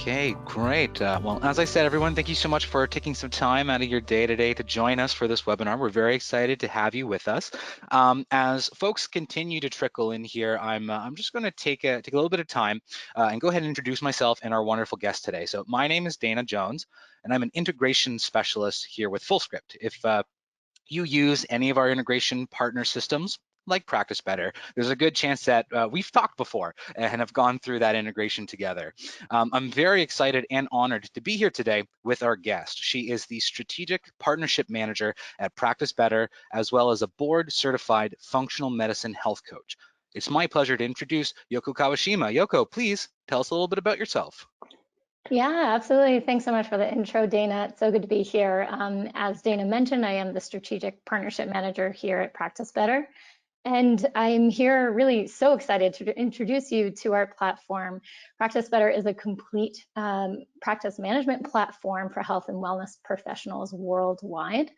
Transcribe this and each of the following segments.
Okay, great. Well, as I said, everyone, thank you so much for taking some time out of your day today to join us for this webinar. We're very excited to have you with us. As folks continue to trickle in here, I'm just going to take a little bit of time and go ahead and introduce myself and our wonderful guest today. So my name is Dana Jones, and I'm an integration specialist here with Fullscript. If you use any of our integration partner systems, like Practice Better, there's a good chance that we've talked before and have gone through that integration together. I'm very excited and honored to be here today with our guest. She is the Strategic Partnership Manager at Practice Better, as well as a board-certified functional medicine health coach. It's my pleasure to introduce Yoko Kawashima. Yoko, please tell us a little bit about yourself. Yeah, absolutely. Thanks so much for the intro, Dana. It's so good to be here. As Dana mentioned, I am the Strategic Partnership Manager here at Practice Better. And I'm here really so excited to introduce you to our platform. Practice Better is a complete practice management platform for health and wellness professionals worldwide.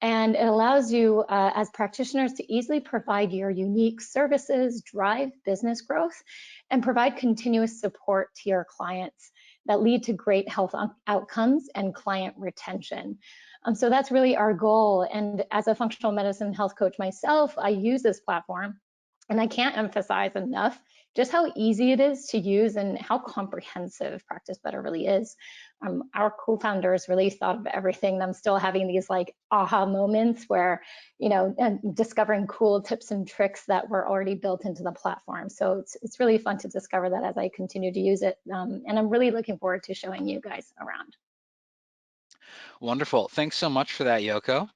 And it allows you as practitioners to easily provide your unique services, drive business growth, and provide continuous support to your clients that lead to great health outcomes and client retention. So that's really our goal. And as a functional medicine health coach myself, I use this platform, and I can't emphasize enough just how easy it is to use and how comprehensive Practice Better really is. Our co-founders really thought of everything. I'm still having these like aha moments where, discovering cool tips and tricks that were already built into the platform. So it's really fun to discover that as I continue to use it. And I'm really looking forward to showing you guys around. Wonderful. Thanks so much for that, Yoko.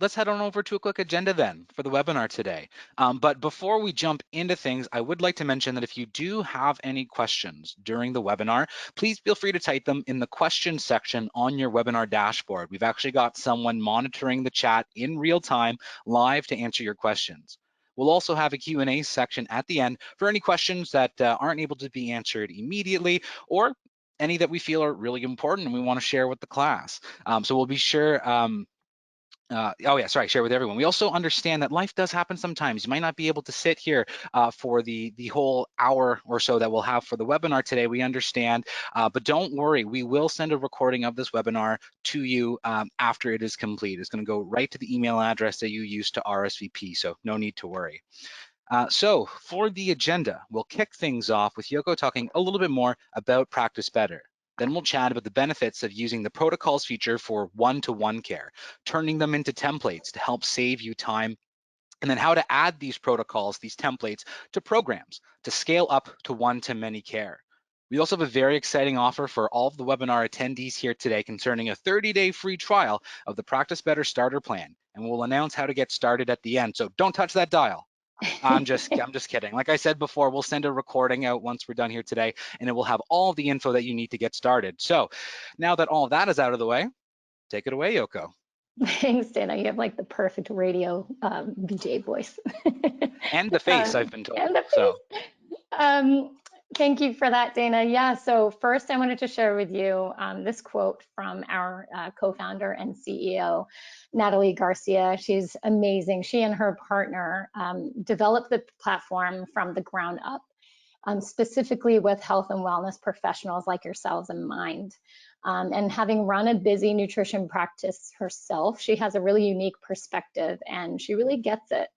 Let's head on over to a quick agenda then for the webinar today. But before we jump into things, I would like to mention that if you do have any questions during the webinar, please feel free to type them in the questions section on your webinar dashboard. We've actually got someone monitoring the chat in real time live to answer your questions. We'll also have a Q&A section at the end for any questions that aren't able to be answered immediately, or any that we feel are really important and we want to share with the class. So we'll be sure, share with everyone. We also understand that life does happen sometimes. You might not be able to sit here for the whole hour or so that we'll have for the webinar today. We understand, but don't worry, we will send a recording of this webinar to you after it is complete. It's going to go right to the email address that you used to RSVP, so no need to worry. So for the agenda, we'll kick things off with Yoko talking a little bit more about Practice Better. Then we'll chat about the benefits of using the protocols feature for one-to-one care, turning them into templates to help save you time, and then how to add these protocols, these templates, to programs to scale up to one-to-many care. We also have a very exciting offer for all of the webinar attendees here today concerning a 30-day free trial of the Practice Better Starter Plan, and we'll announce how to get started at the end, so don't touch that dial. I'm just kidding. Like I said before, we'll send a recording out once we're done here today, and it will have all the info that you need to get started. So now that all of that is out of the way, take it away, Yoko. Thanks, Dana. You have like the perfect radio VJ voice. And the face, I've been told. And the face. So. Thank you for that, Dana. Yeah, so first I wanted to share with you this quote from our co-founder and CEO, Natalie Garcia. She's amazing. She and her partner developed the platform from the ground up, specifically with health and wellness professionals like yourselves in mind. And having run a busy nutrition practice herself, she has a really unique perspective and she really gets it.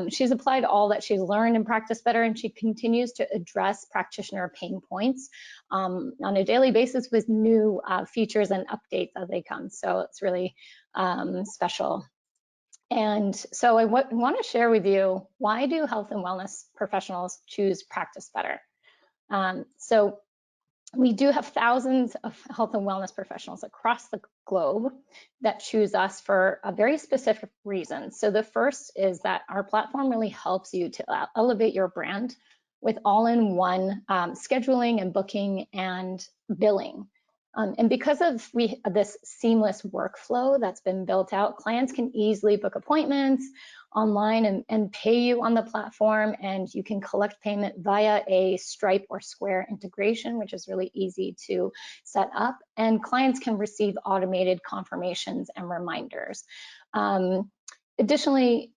She's applied all that she's learned in Practice Better, and she continues to address practitioner pain points on a daily basis with new features and updates as they come. So it's really special. And so I want to share with you, why do health and wellness professionals choose Practice Better? So we do have thousands of health and wellness professionals across the globe that choose us for a very specific reason. So the first is that our platform really helps you to elevate your brand with all-in-one scheduling and booking and billing. And because of this seamless workflow that's been built out, clients can easily book appointments online and pay you on the platform, and you can collect payment via a Stripe or Square integration, which is really easy to set up, and clients can receive automated confirmations and reminders. Additionally,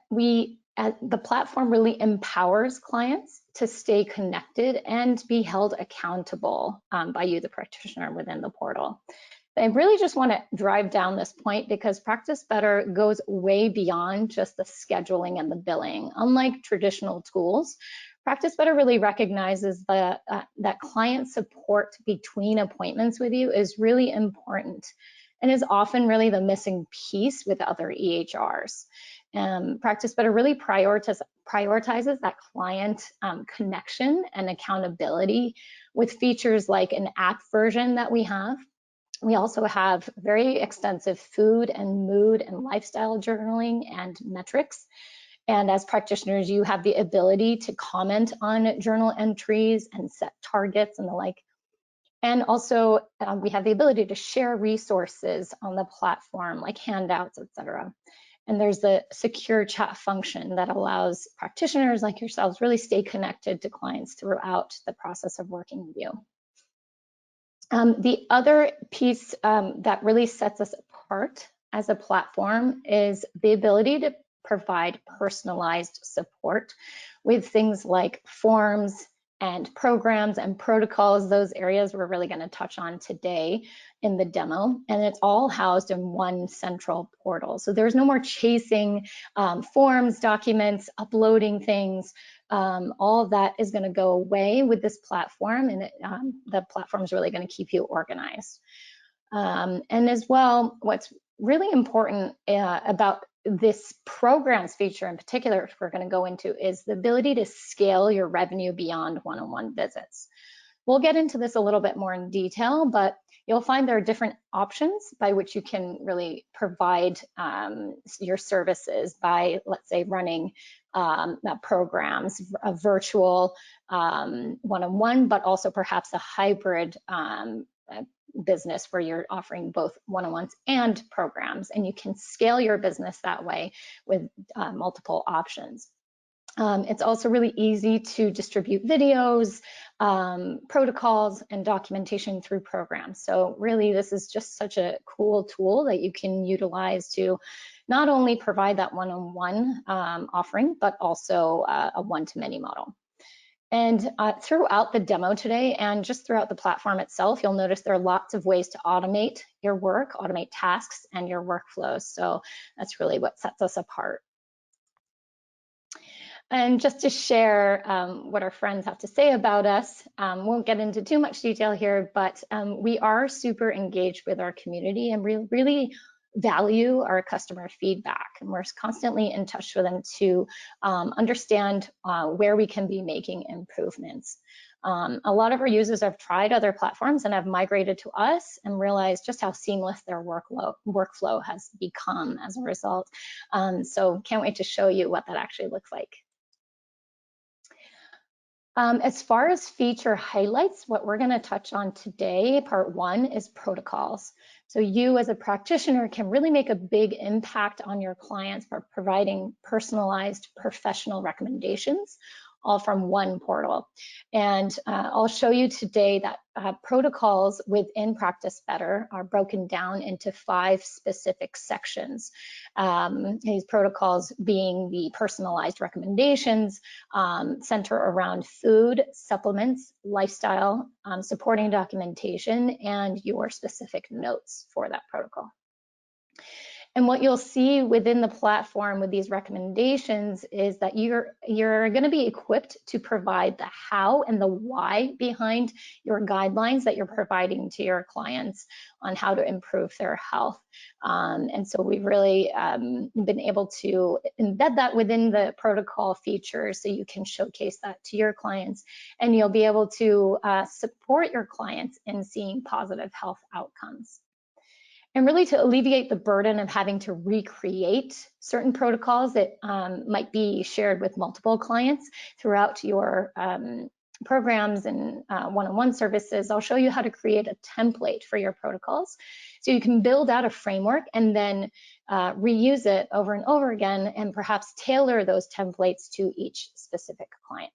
we the platform really empowers clients to stay connected and be held accountable by you, the practitioner, within the portal. I really just want to drive down this point because Practice Better goes way beyond just the scheduling and the billing. Unlike traditional tools, Practice Better really recognizes that client support between appointments with you is really important and is often really the missing piece with other EHRs. Practice Better really prioritizes that client connection and accountability with features like an app version that we have. We also have very extensive food and mood and lifestyle journaling and metrics. And as practitioners, you have the ability to comment on journal entries and set targets and the like. And also, we have the ability to share resources on the platform, like handouts, etc. And there's the secure chat function that allows practitioners like yourselves really stay connected to clients throughout the process of working with you. The other piece that really sets us apart as a platform is the ability to provide personalized support with things like forms and programs and protocols, those areas we're really going to touch on today in the demo. And it's all housed in one central portal. So there's no more chasing forms, documents, uploading things. All of that is going to go away with this platform, and the platform is really going to keep you organized. And as well, what's really important about this programs feature in particular, which we're going to go into, is the ability to scale your revenue beyond one-on-one visits. We'll get into this a little bit more in detail, but you'll find there are different options by which you can really provide your services by, let's say, running programs, a virtual one-on-one, but also perhaps a hybrid business where you're offering both one-on-ones and programs, and you can scale your business that way with multiple options. It's also really easy to distribute videos, protocols, and documentation through programs. So really, this is just such a cool tool that you can utilize to not only provide that one-on-one offering, but also a one-to-many model. And throughout the demo today and just throughout the platform itself, you'll notice there are lots of ways to automate your work, automate tasks and your workflows. So that's really what sets us apart. And just to share what our friends have to say about us, won't get into too much detail here, but we are super engaged with our community and really value our customer feedback. And we're constantly in touch with them to understand where we can be making improvements. A lot of our users have tried other platforms and have migrated to us and realized just how seamless their workflow has become as a result. So can't wait to show you what that actually looks like. As far as feature highlights, what we're going to touch on today, part one, is protocols. So you as a practitioner can really make a big impact on your clients by providing personalized professional recommendations, all from one portal. And I'll show you today that protocols within Practice Better are broken down into 5 specific sections. These protocols being the personalized recommendations, center around food, supplements, lifestyle, supporting documentation, and your specific notes for that protocol. And what you'll see within the platform with these recommendations is that you're going to be equipped to provide the how and the why behind your guidelines that you're providing to your clients on how to improve their health. And so we've really been able to embed that within the protocol features so you can showcase that to your clients, and you'll be able to support your clients in seeing positive health outcomes. And really to alleviate the burden of having to recreate certain protocols that might be shared with multiple clients throughout your programs and one-on-one services, I'll show you how to create a template for your protocols. So you can build out a framework and then reuse it over and over again, and perhaps tailor those templates to each specific client.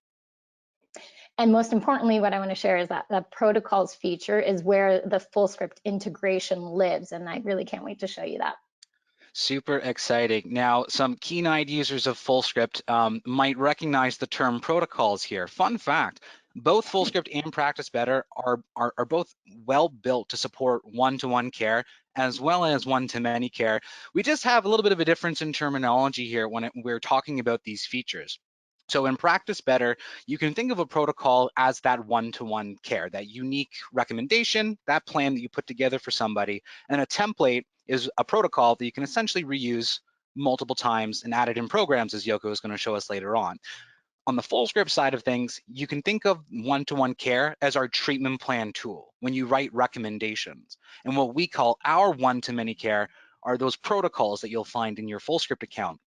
And most importantly, what I want to share is that the protocols feature is where the Fullscript integration lives, and I really can't wait to show you that. Super exciting. Now, some keen-eyed users of Fullscript might recognize the term protocols here. Fun fact, both Fullscript and Practice Better are both well built to support one-to-one care as well as one-to-many care. We just have a little bit of a difference in terminology here when we're talking about these features. So in Practice Better, you can think of a protocol as that one-to-one care, that unique recommendation, that plan that you put together for somebody, and a template is a protocol that you can essentially reuse multiple times and add it in programs, as Yoko is going to show us later on. On the Fullscript side of things, you can think of one-to-one care as our treatment plan tool when you write recommendations. And what we call our one-to-many care are those protocols that you'll find in your Fullscript account,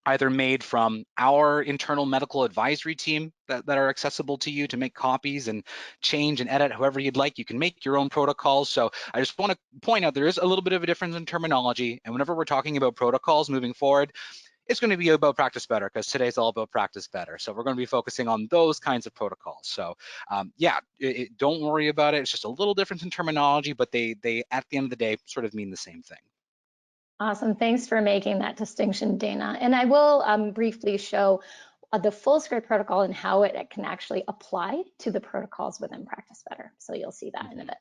either made from our internal medical advisory team that are accessible to you to make copies and change and edit however you'd like. You can make your own protocols. So I just want to point out there is a little bit of a difference in terminology. And whenever we're talking about protocols moving forward, it's going to be about Practice Better because today's all about Practice Better. So we're going to be focusing on those kinds of protocols. So yeah, don't worry about it. It's just a little difference in terminology, but they at the end of the day sort of mean the same thing. Awesome. Thanks for making that distinction, Dana. And I will briefly show the Fullscript protocol and how it can actually apply to the protocols within Practice Better. So you'll see that in a bit.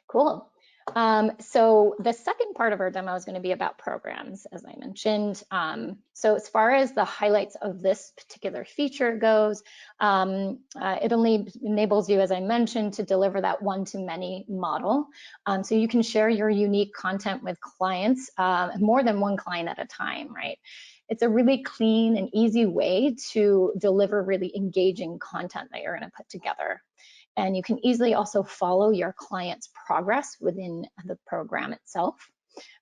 Cool. So the second part of our demo is going to be about programs, as I mentioned. So as far as the highlights of this particular feature goes, it only enables you, as I mentioned, to deliver that one-to-many model. So you can share your unique content with clients, more than one client at a time, right? It's a really clean and easy way to deliver really engaging content that you're going to put together. And you can easily also follow your client's progress within the program itself.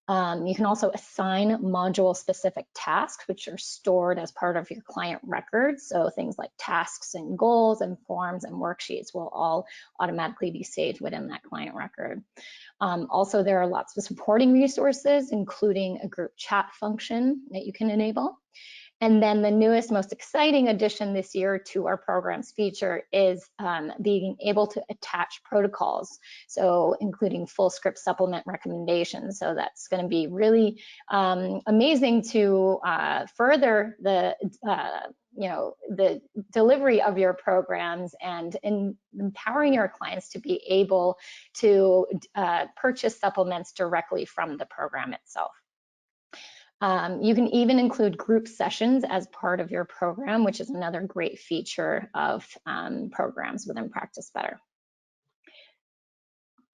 You can also assign module-specific tasks, which are stored as part of your client records. So things like tasks and goals and forms and worksheets will all automatically be saved within that client record. Also, there are lots of supporting resources, including a group chat function that you can enable. And then the newest, most exciting addition this year to our programs feature is being able to attach protocols, so including Fullscript supplement recommendations. So that's going to be really amazing to further the the delivery of your programs and in empowering your clients to be able to purchase supplements directly from the program itself. You can even include group sessions as part of your program, which is another great feature of programs within Practice Better.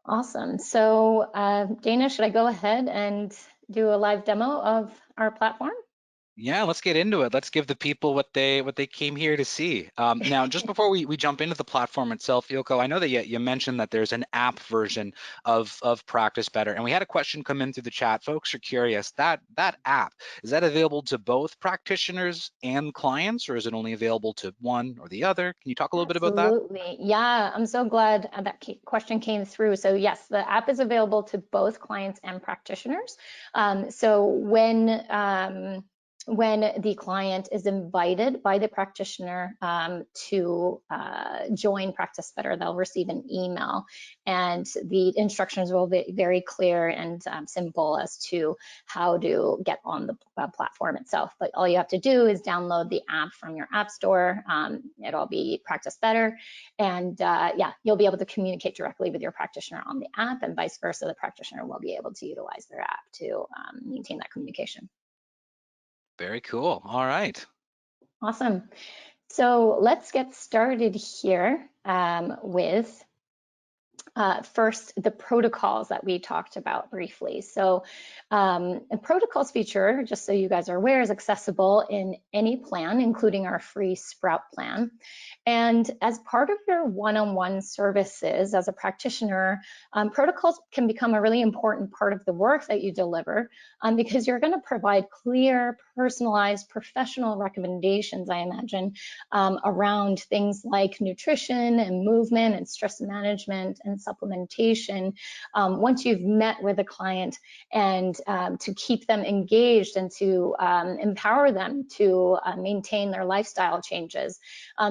Awesome. So Dana, should I go ahead and do a live demo of our platform? Yeah, let's get into it. Let's give the people what they came here to see. Now, just before we jump into the platform itself, Yoko, I know that you mentioned that there's an app version of Practice Better, and we had a question come in through the chat. Folks are curious, that app, is that available to both practitioners and clients, or is it only available to one or the other? Can you talk a little bit about that? Absolutely. Yeah, I'm so glad that question came through. So yes, the app is available to both clients and practitioners. So when the client is invited by the practitioner to join Practice Better, they'll receive an email, and the instructions will be very clear and simple as to how to get on the platform itself. But all you have to do is download the app from your app store. It'll be Practice Better, and yeah, you'll be able to communicate directly with your practitioner on the app, and vice versa, the practitioner will be able to utilize their app to maintain that communication. Very cool. All right. Awesome. So let's get started here with first the protocols that we talked about briefly. So a protocols feature, just so you guys are aware, is accessible in any plan, including our free Sprout plan. And as part of your one-on-one services as a practitioner, protocols can become a really important part of the work that you deliver because you're going to provide clear, personalized, professional recommendations, I imagine, around things like nutrition and movement and stress management and supplementation once you've met with a client, and to keep them engaged and to empower them to maintain their lifestyle changes.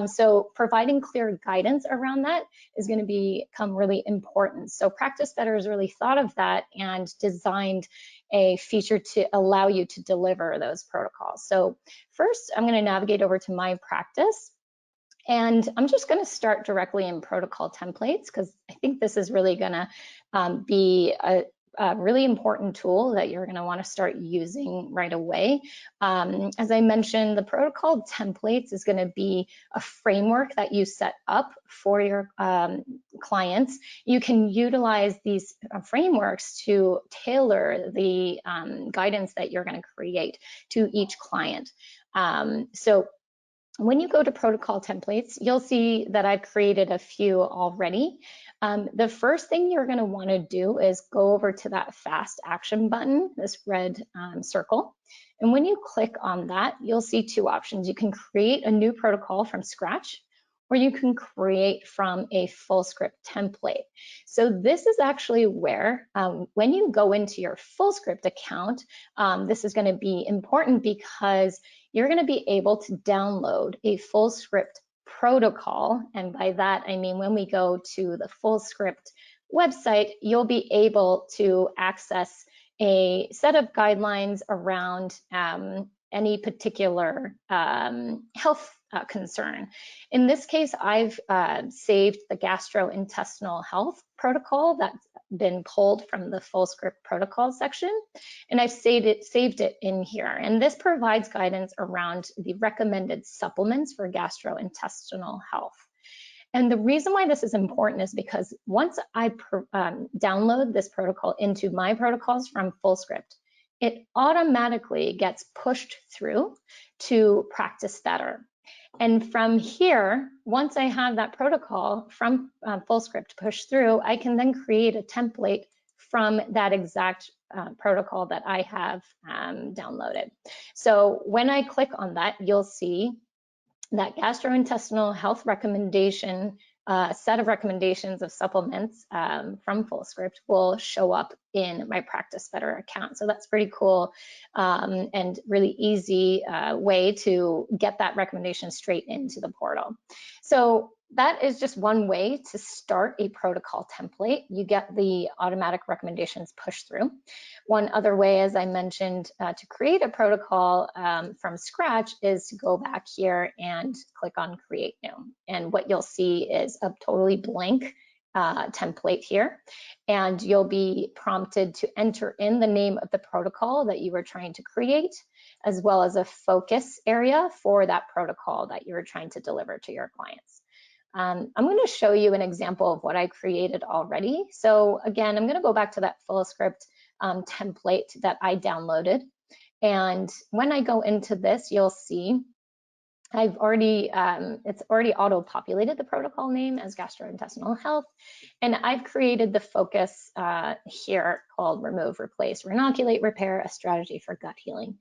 So providing clear guidance around that is going to become really important. So Practice Better has really thought of that and designed a feature to allow you to deliver those protocols. So first, I'm going to navigate over to my practice. And I'm just going to start directly in protocol templates because I think this is really going to be a really important tool that you're going to want to start using right away. As I mentioned, the protocol templates is going to be a framework that you set up for your clients. You can utilize these frameworks to tailor the guidance that you're going to create to each client. So when you go to protocol templates, you'll see that I've created a few already. The first thing you're going to want to do is go over to that fast action button, this red circle. And when you click on that, you'll see two options. You can create a new protocol from scratch, or you can create from a Fullscript template. So this is actually where, when you go into your Fullscript account, this is going to be important because you're going to be able to download a Fullscript protocol. And by that, I mean, when we go to the Fullscript website, you'll be able to access a set of guidelines around any particular health concern. In this case, I've saved the gastrointestinal health protocol that's been pulled from the Fullscript protocol section, and I've saved it in here. And this provides guidance around the recommended supplements for gastrointestinal health. And the reason why this is important is because once I download this protocol into my protocols from Fullscript, it automatically gets pushed through to Practice Better. And from here, once I have that protocol from Fullscript pushed through, I can then create a template from that exact protocol that I have downloaded. So when I click on that, you'll see that gastrointestinal health recommendation set of recommendations of supplements from Fullscript will show up in my Practice Better account. So that's pretty cool and really easy way to get that recommendation straight into the portal. So that is just one way to start a protocol template. You get the automatic recommendations pushed through. One other way, as I mentioned, to create a protocol from scratch is to go back here and click on Create New. And what you'll see is a totally blank template here. And you'll be prompted to enter in the name of the protocol that you were trying to create, as well as a focus area for that protocol that you're trying to deliver to your clients. I'm going to show you an example of what I created already. So again, I'm going to go back to that Fullscript template that I downloaded. And when I go into this, you'll see I've already, it's already auto-populated the protocol name as gastrointestinal health. And I've created the focus here called Remove, Replace, Renoculate, Repair, a strategy for gut healing.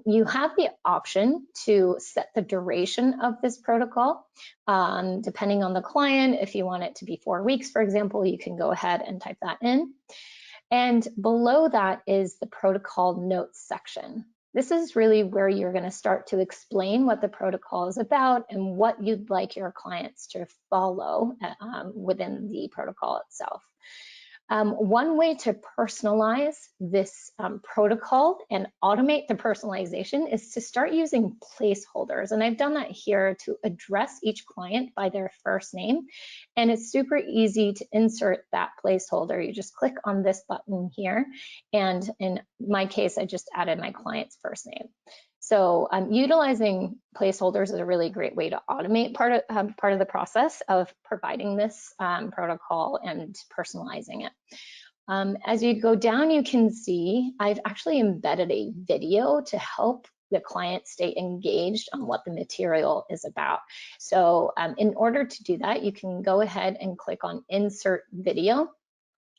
You have the option to set the duration of this protocol. Depending on the client, if you want it to be 4 weeks, for example, you can go ahead and type that in. And below that is the protocol notes section. This is really where you're going to start to explain what the protocol is about and what you'd like your clients to follow within the protocol itself. One way to personalize this protocol and automate the personalization is to start using placeholders. And I've done that here to address each client by their first name. And it's super easy to insert that placeholder. You just click on this button here. And in my case, I just added my client's first name. So utilizing placeholders is a really great way to automate part of the process of providing this protocol and personalizing it. As you go down, you can see I've actually embedded a video to help the client stay engaged on what the material is about. So in order to do that, you can go ahead and click on Insert Video.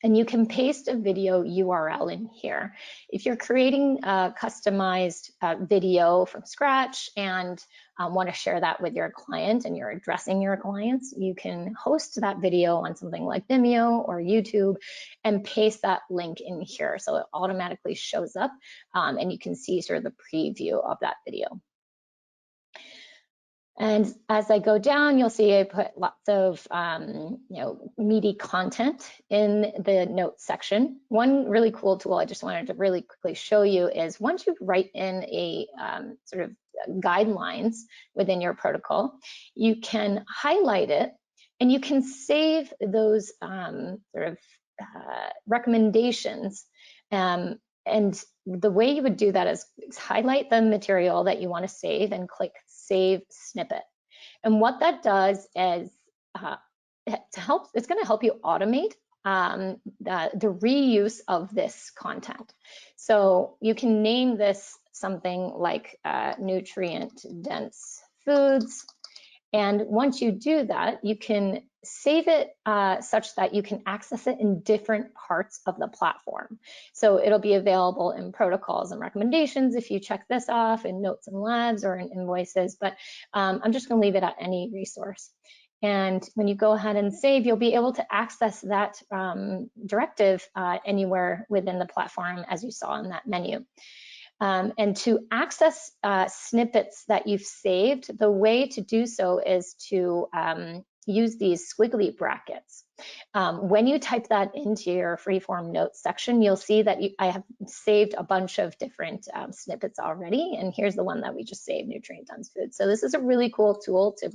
And you can paste a video URL in here. If you're creating a customized video from scratch and want to share that with your client and you're addressing your clients, you can host that video on something like Vimeo or YouTube and paste that link in here. So it automatically shows up and you can see sort of the preview of that video. And as I go down, you'll see I put lots of meaty content in the notes section. One really cool tool I just wanted to really quickly show you is once you write in a sort of guidelines within your protocol, you can highlight it and you can save those recommendations. And the way you would do that is highlight the material that you want to save and click Save Snippet. And what that does is it's going to help you automate the reuse of this content. So you can name this something like nutrient-dense foods. And once you do that, you can save it such that you can access it in different parts of the platform. So it'll be available in protocols and recommendations if you check this off, in notes and labs or in invoices, but I'm just going to leave it at any resource. And when you go ahead and save, you'll be able to access that directive anywhere within the platform, as you saw in that menu. And to access snippets that you've saved, the way to do so is to use these squiggly brackets. When you type that into your freeform notes section, you'll see that I have saved a bunch of different snippets already. And here's the one that we just saved, nutrient-dense food. So this is a really cool tool to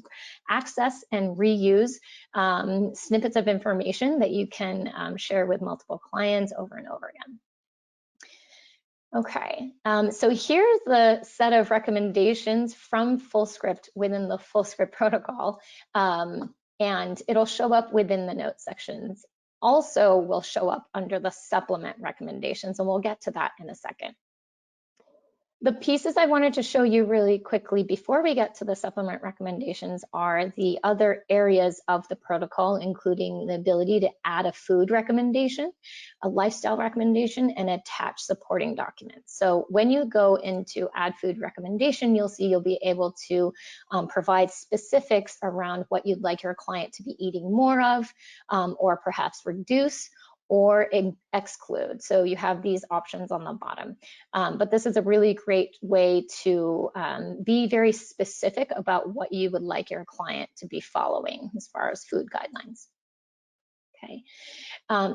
access and reuse snippets of information that you can share with multiple clients over and over again. Okay, so here's the set of recommendations from Fullscript within the Fullscript protocol, and it'll show up within the notes sections. Also will show up under the supplement recommendations, and we'll get to that in a second. The pieces I wanted to show you really quickly before we get to the supplement recommendations are the other areas of the protocol, including the ability to add a food recommendation, a lifestyle recommendation, and attach supporting documents. So when you go into add food recommendation, you'll see you'll be able to provide specifics around what you'd like your client to be eating more of, or perhaps reduce, or exclude. So you have these options on the bottom. But this is a really great way to be very specific about what you would like your client to be following as far as food guidelines. Okay.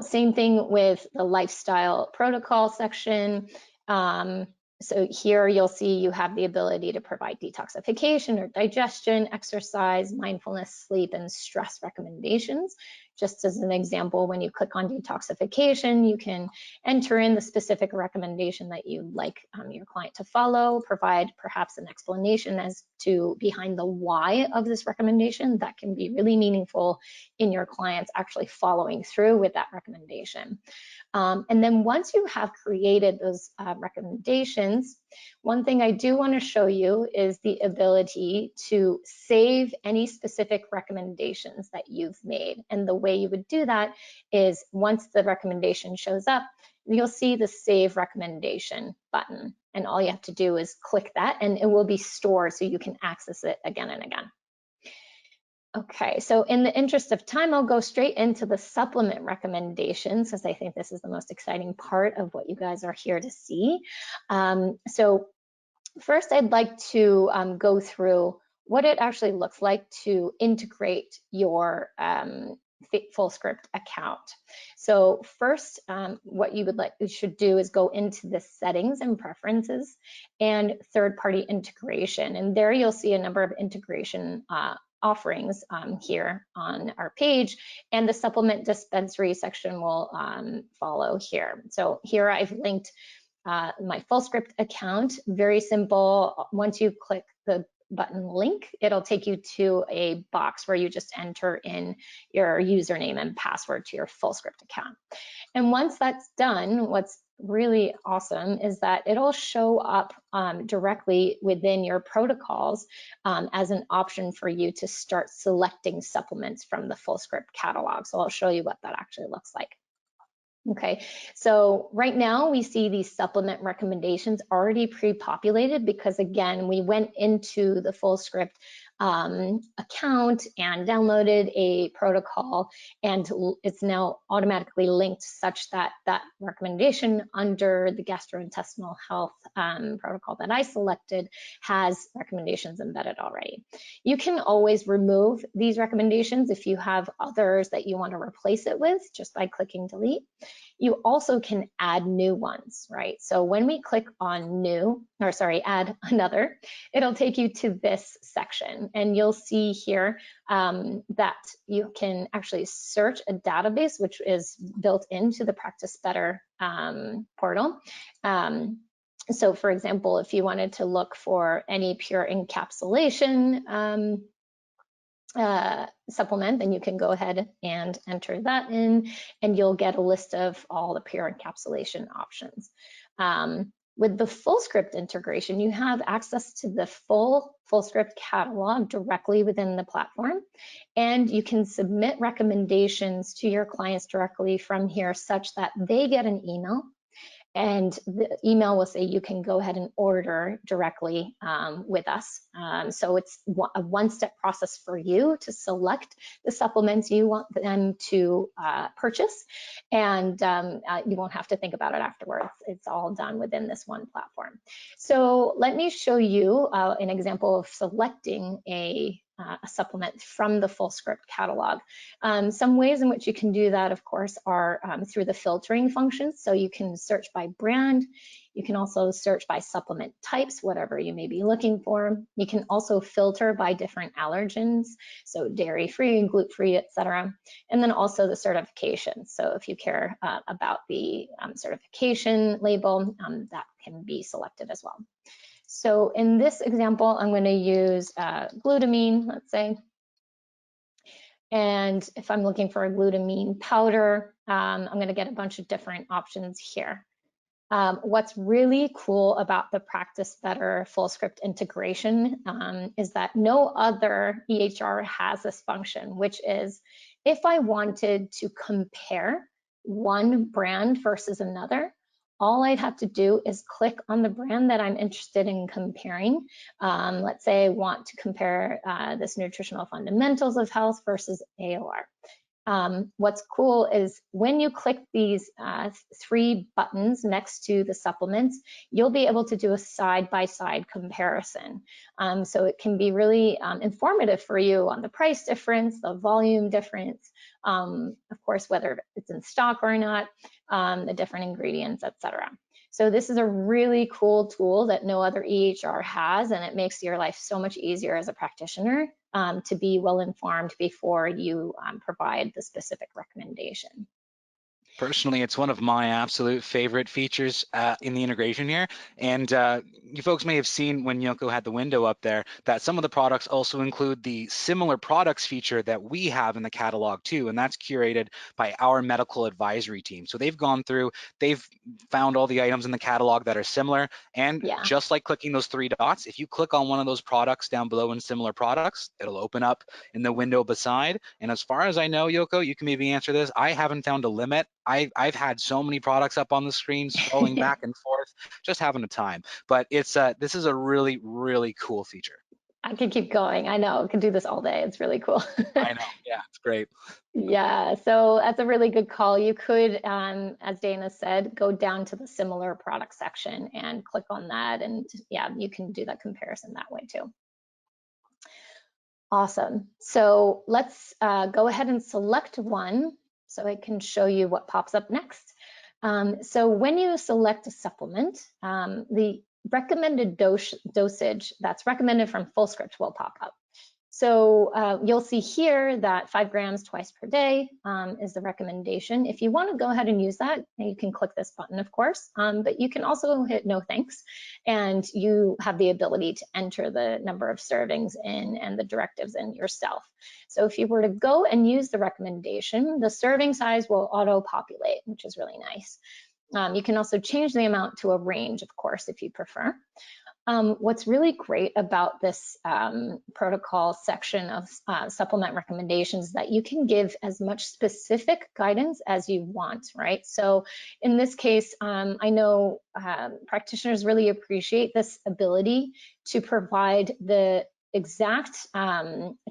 Same thing with the lifestyle protocol section. So here you'll see you have the ability to provide detoxification or digestion, exercise, mindfulness, sleep, and stress recommendations. Just as an example, when you click on detoxification, you can enter in the specific recommendation that you'd like your client to follow, provide perhaps an explanation as to behind the why of this recommendation. That can be really meaningful in your clients actually following through with that recommendation. And then once you have created those recommendations, one thing I do want to show you is the ability to save any specific recommendations that you've made. And the way you would do that is once the recommendation shows up, you'll see the Save Recommendation button. And all you have to do is click that and it will be stored so you can access it again and again. Okay, so in the interest of time, I'll go straight into the supplement recommendations because I think this is the most exciting part of what you guys are here to see. So first, I'd like to go through what it actually looks like to integrate your Fullscript account. So first, what you should do is go into the settings and preferences and third-party integration. And there you'll see a number of integration offerings here on our page, and the supplement dispensary section will follow here. So here I've linked my Fullscript account, very simple. Once you click the button link, it'll take you to a box where you just enter in your username and password to your Fullscript account. And once that's done, what's really awesome is that it'll show up directly within your protocols as an option for you to start selecting supplements from the Fullscript catalog. So I'll show you what that actually looks like. Okay, so right now we see these supplement recommendations already pre-populated because again, we went into the Fullscript account and downloaded a protocol, and it's now automatically linked such that that recommendation under the gastrointestinal health protocol that I selected has recommendations embedded already. You can always remove these recommendations if you have others that you want to replace it with, just by clicking delete. You also can add new ones, right? So when we click on new, or sorry, add another, it'll take you to this section, and you'll see here that you can actually search a database, which is built into the Practice Better portal. So for example, if you wanted to look for any pure encapsulation supplement, then you can go ahead and enter that in, and you'll get a list of all the pure encapsulation options. With the Fullscript integration, you have access to the full Fullscript catalog directly within the platform, and you can submit recommendations to your clients directly from here such that they get an email, and the email will say you can go ahead and order directly with us. So it's a one-step process for you to select the supplements you want them to purchase, and you won't have to think about it afterwards. It's all done within this one platform. So let me show you an example of selecting a supplement from the Fullscript catalog. Some ways in which you can do that, of course, are through the filtering functions. So you can search by brand. You can also search by supplement types, whatever you may be looking for. You can also filter by different allergens, so dairy-free, gluten-free, etc. And then also the certification. So if you care about the certification label, that can be selected as well. So in this example, I'm going to use glutamine, let's say. And if I'm looking for a glutamine powder, I'm going to get a bunch of different options here. What's really cool about the Practice Better Fullscript integration is that no other EHR has this function, which is if I wanted to compare one brand versus another, all I'd have to do is click on the brand that I'm interested in comparing. Let's say I want to compare this nutritional fundamentals of health versus AOR. What's cool is when you click these three buttons next to the supplements, you'll be able to do a side-by-side comparison. So it can be really informative for you on the price difference, the volume difference, of course, whether it's in stock or not, the different ingredients, etc. So this is a really cool tool that no other EHR has, and it makes your life so much easier as a practitioner to be well informed before you provide the specific recommendation. Personally, it's one of my absolute favorite features in the integration here. And you folks may have seen when Yoko had the window up there that some of the products also include the similar products feature that we have in the catalog too, and that's curated by our medical advisory team. So they've gone through, they've found all the items in the catalog that are similar, and just like clicking those three dots, if you click on one of those products down below in similar products, it'll open up in the window beside. And as far as I know, Yoko, you can maybe answer this, I haven't found a limit. I've had so many products up on the screen, scrolling back and forth, just having a time. But it's this is a really, really cool feature. I can keep going. I know, I can do this all day. It's really cool. I know, yeah, it's great. Yeah, so that's a really good call. You could, as Dana said, go down to the similar product section and click on that. And yeah, you can do that comparison that way too. Awesome. So let's go ahead and select one so I can show you what pops up next. So when you select a supplement, the recommended dosage that's recommended from Fullscript will pop up. So you'll see here that 5 grams twice per day is the recommendation. If you want to go ahead and use that, you can click this button, of course, but you can also hit no thanks, and you have the ability to enter the number of servings in and the directives in yourself. So if you were to go and use the recommendation, the serving size will auto-populate, which is really nice. You can also change the amount to a range, of course, if you prefer. What's really great about this protocol section of supplement recommendations is that you can give as much specific guidance as you want, right? So in this case, I know practitioners really appreciate this ability to provide the exact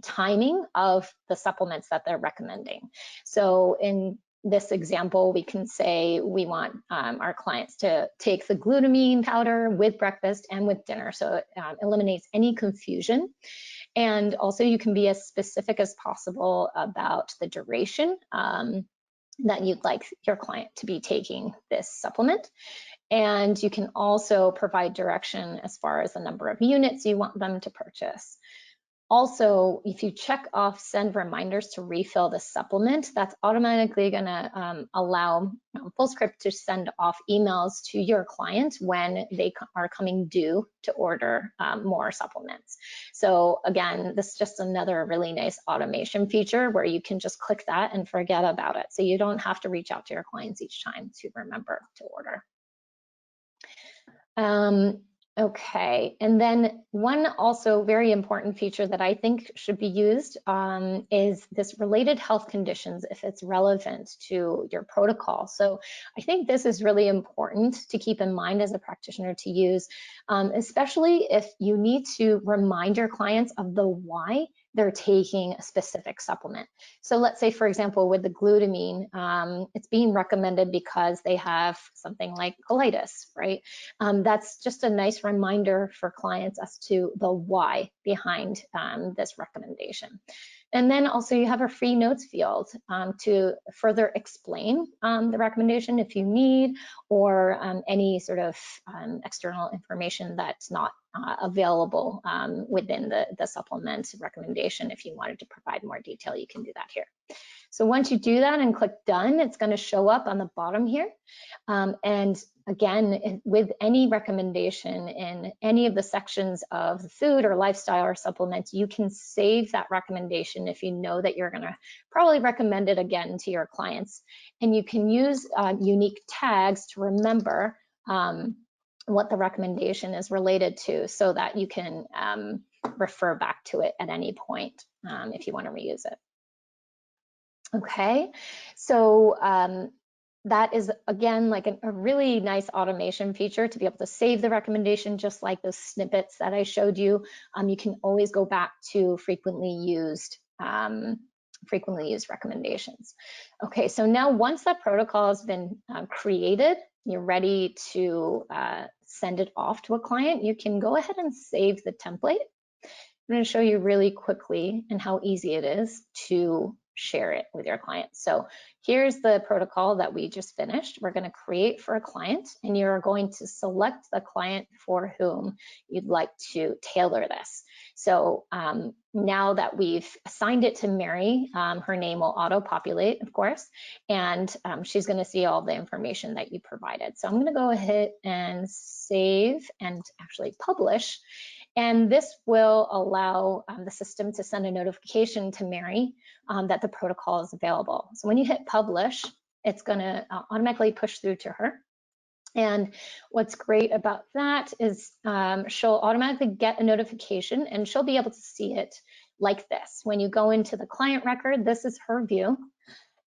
timing of the supplements that they're recommending. So in this example, we can say we want our clients to take the glutamine powder with breakfast and with dinner, so it eliminates any confusion. And also you can be as specific as possible about the duration that you'd like your client to be taking this supplement. And you can also provide direction as far as the number of units you want them to purchase. Also, if you check off send reminders to refill the supplement, that's automatically going to allow Fullscript to send off emails to your client when they are coming due to order more supplements. So again, this is just another really nice automation feature where you can just click that and forget about it. So you don't have to reach out to your clients each time to remember to order. Okay, and then one also very important feature that I think should be used is this related health conditions if it's relevant to your protocol. So I think this is really important to keep in mind as a practitioner to use, especially if you need to remind your clients of the why they're taking a specific supplement. So let's say, for example, with the glutamine, it's being recommended because they have something like colitis, right? That's just a nice reminder for clients as to the why behind this recommendation. And then also you have a free notes field to further explain the recommendation if you need, or any sort of external information that's not available within the supplement recommendation. If you wanted to provide more detail, you can do that here. So once you do that and click done, it's going to show up on the bottom here. And again, with any recommendation in any of the sections of the food or lifestyle or supplements, you can save that recommendation if you know that you're going to probably recommend it again to your clients. And you can use unique tags to remember what the recommendation is related to, so that you can refer back to it at any point if you want to reuse it. Okay, so that is, again, like a really nice automation feature to be able to save the recommendation, just like those snippets that I showed you. You can always go back to frequently used recommendations. Okay, so now once that protocol has been created, you're ready to send it off to a client, you can go ahead and save the template. I'm going to show you really quickly and how easy it is to share it with your clients. So here's the protocol that we just finished. We're going to create for a client, and you're going to select the client for whom you'd like to tailor this. So now that we've assigned it to Mary, her name will auto-populate, of course, and she's going to see all the information that you provided. So I'm going to go ahead and save and actually publish. And this will allow the system to send a notification to Mary that the protocol is available. So when you hit publish, it's going to automatically push through to her. And what's great about that is she'll automatically get a notification, and she'll be able to see it like this. When you go into the client record, this is her view,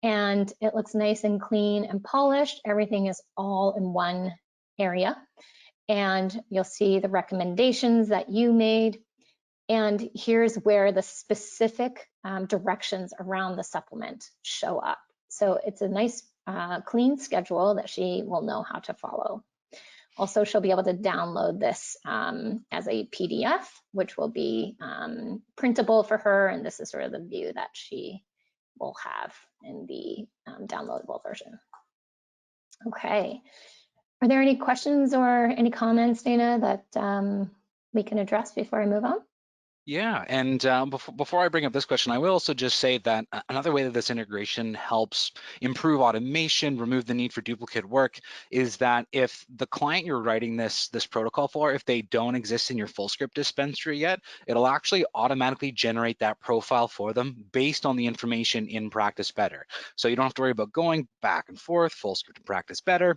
and it looks nice and clean and polished. Everything is all in one area. And you'll see the recommendations that you made. And here's where the specific directions around the supplement show up. So it's a nice clean schedule that she will know how to follow. Also, she'll be able to download this as a PDF, which will be printable for her. And this is sort of the view that she will have in the downloadable version. Okay. Are there any questions or any comments, Dana, that we can address before I move on? Yeah, and before I bring up this question, I will also just say that another way that this integration helps improve automation, remove the need for duplicate work, is that if the client you're writing this protocol for, if they don't exist in your Fullscript dispensary yet, it'll actually automatically generate that profile for them based on the information in Practice Better. So you don't have to worry about going back and forth, Fullscript to Practice Better.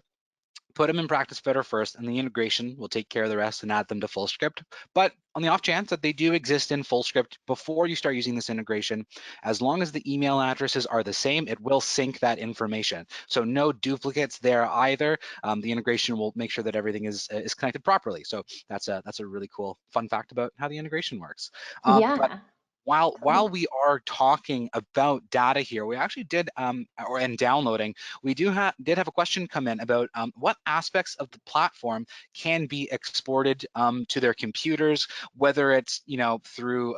put them in Practice Better first, and the integration will take care of the rest and add them to Fullscript. But on the off chance that they do exist in Fullscript before you start using this integration, as long as the email addresses are the same, it will sync that information. So no duplicates there either. The integration will make sure that everything is connected properly. So that's a really cool fun fact about how the integration works. But Yeah, while cool. we are talking about data here, we actually did and downloading, we did have a question come in about what aspects of the platform can be exported to their computers, whether it's through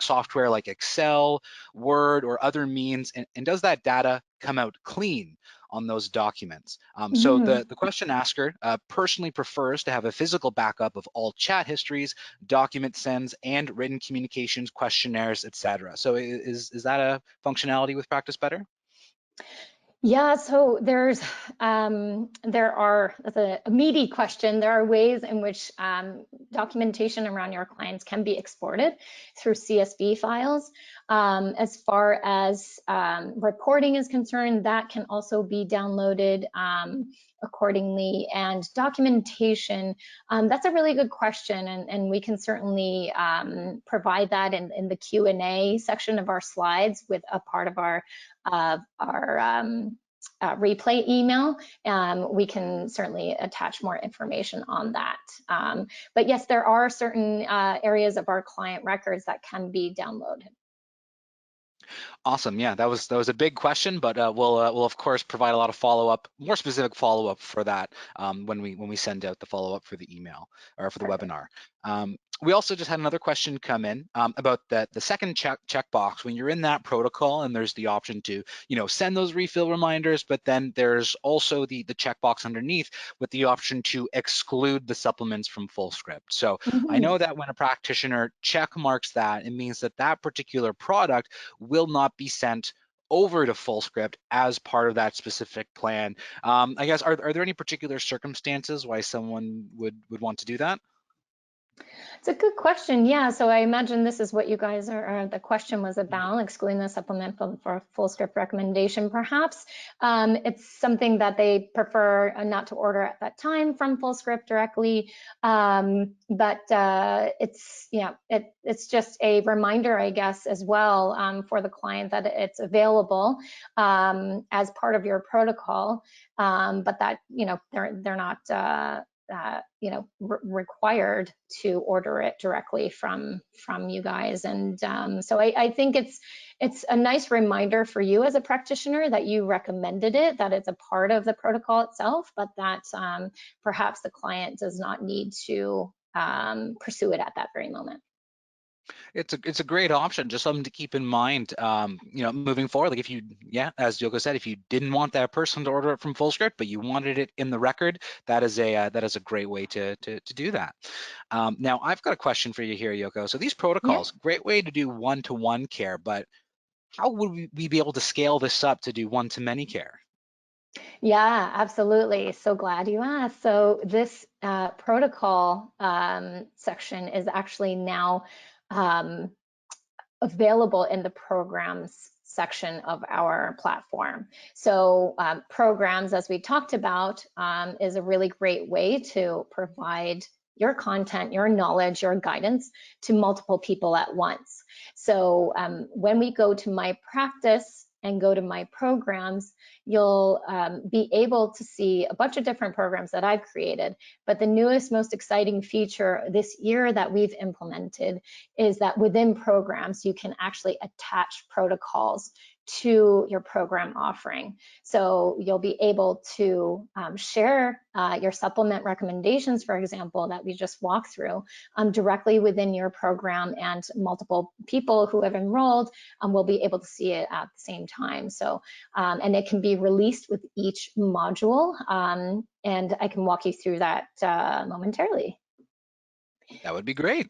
software like Excel, Word, or other means, and does that data come out clean on those documents? So Mhm. the question asker personally prefers to have a physical backup of all chat histories, document sends, and written communications, questionnaires, etc. So is that a functionality with Practice Better? Yeah, so there are, that's a meaty question. There are ways in which documentation around your clients can be exported through CSV files. As far as reporting is concerned, that can also be downloaded accordingly. And documentation, that's a really good question, and we can certainly provide that in the Q&A section of our slides with a part of our replay email. We can certainly attach more information on that. But yes, there are certain areas of our client records that can be downloaded. Awesome. Yeah, that was a big question, but we'll of course provide a lot of follow-up, more specific follow-up for that when we send out the follow-up for the email or for the Perfect. webinar. We also just had another question come in about the second checkbox. When you're in that protocol and there's the option to send those refill reminders, but then there's also the checkbox underneath with the option to exclude the supplements from Fullscript. So I Mhm. know that when a practitioner check marks that, it means that that particular product will not be sent over to Fullscript as part of that specific plan. I guess, are there any particular circumstances why someone would want to do that? It's a good question. Yeah, so I imagine this is what you guys are, the question was about, excluding the supplement for full script recommendation, perhaps. It's something that they prefer not to order at that time from Fullscript directly. But it's just a reminder, I guess, as well for the client that it's available as part of your protocol, but that, they're not required to order it directly from you guys. And so I think it's a nice reminder for you as a practitioner that you recommended it, that it's a part of the protocol itself, but that perhaps the client does not need to pursue it at that very moment. It's a great option, just something to keep in mind, moving forward. Like if you, as Yoko said, if you didn't want that person to order it from Fullscript, but you wanted it in the record, that is a great way to do that. Now I've got a question for you here, Yoko. So these Yeah. protocols, great way to do one-to-one care, but how would we be able to scale this up to do one-to-many care? Yeah, absolutely. So glad you asked. So this protocol section is actually now um, available in the programs section of our platform. So programs, as we talked about, is a really great way to provide your content, your knowledge, your guidance to multiple people at once. So when we go to My Practice and go to My Programs, you'll be able to see a bunch of different programs that I've created. But the newest, most exciting feature this year that we've implemented is that within programs, you can actually attach protocols to your program offering. So you'll be able to share your supplement recommendations, for example, that we just walked through directly within your program, and multiple people who have enrolled will be able to see it at the same time. So, and it can be released with each module, and I can walk you through that momentarily. That would be great.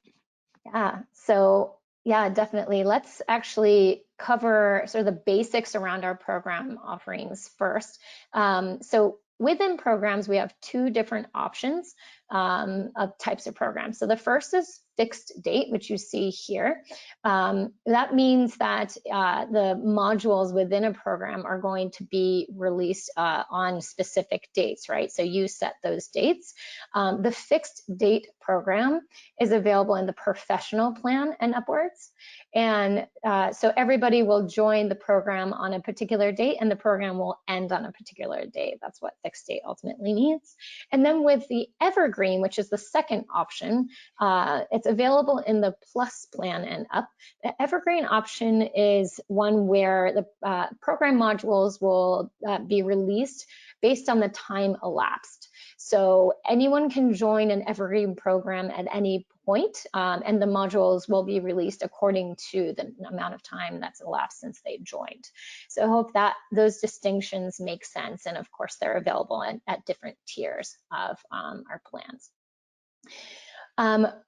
Yeah, so yeah, definitely. Let's actually cover sort of the basics around our program offerings first. So within programs, we have two different options of types of programs. So the first is fixed date, which you see here. That means that the modules within a program are going to be released on specific dates, right? So you set those dates. The fixed date program is available in the professional plan and upwards. And so everybody will join the program on a particular date, and the program will end on a particular date. That's what fixed date ultimately means. And then with the evergreen, which is the second option, it's available in the plus plan and up. The evergreen option is one where the program modules will be released based on the time elapsed. So anyone can join an evergreen program at any point, and the modules will be released according to the amount of time that's elapsed since they joined. So I hope that those distinctions make sense, and of course they're available at different tiers of our plans.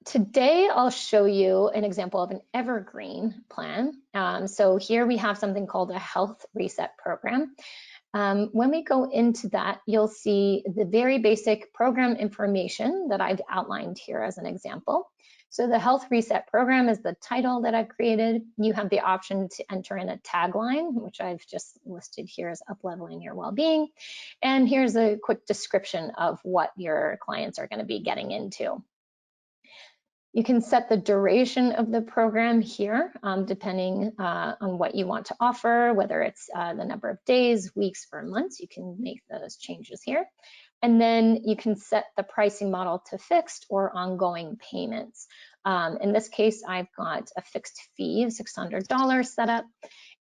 Today I'll show you an example of an evergreen plan. So here we have something called a health reset program. When we go into that, you'll see the very basic program information that I've outlined here as an example. So the Health Reset program is the title that I've created. You have the option to enter in a tagline, which I've just listed here as up-leveling your well-being. And here's a quick description of what your clients are going to be getting into. You can set the duration of the program here, depending on what you want to offer, whether it's the number of days, weeks, or months. You can make those changes here. And then you can set the pricing model to fixed or ongoing payments. In this case, I've got a fixed fee of $600 set up.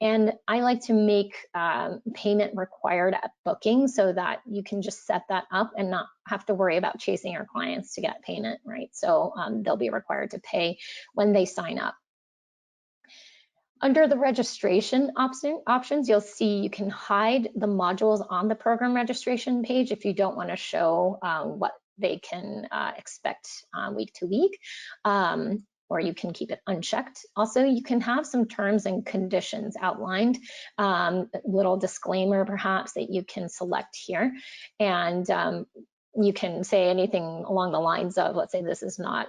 And I like to make payment required at booking so that you can just set that up and not have to worry about chasing your clients to get payment, right? So they'll be required to pay when they sign up. Under the registration options, you'll see you can hide the modules on the program registration page if you don't want to show what they can expect week to week. Or you can keep it unchecked. Also, you can have some terms and conditions outlined, a little disclaimer perhaps that you can select here. And you can say anything along the lines of, let's say this is not,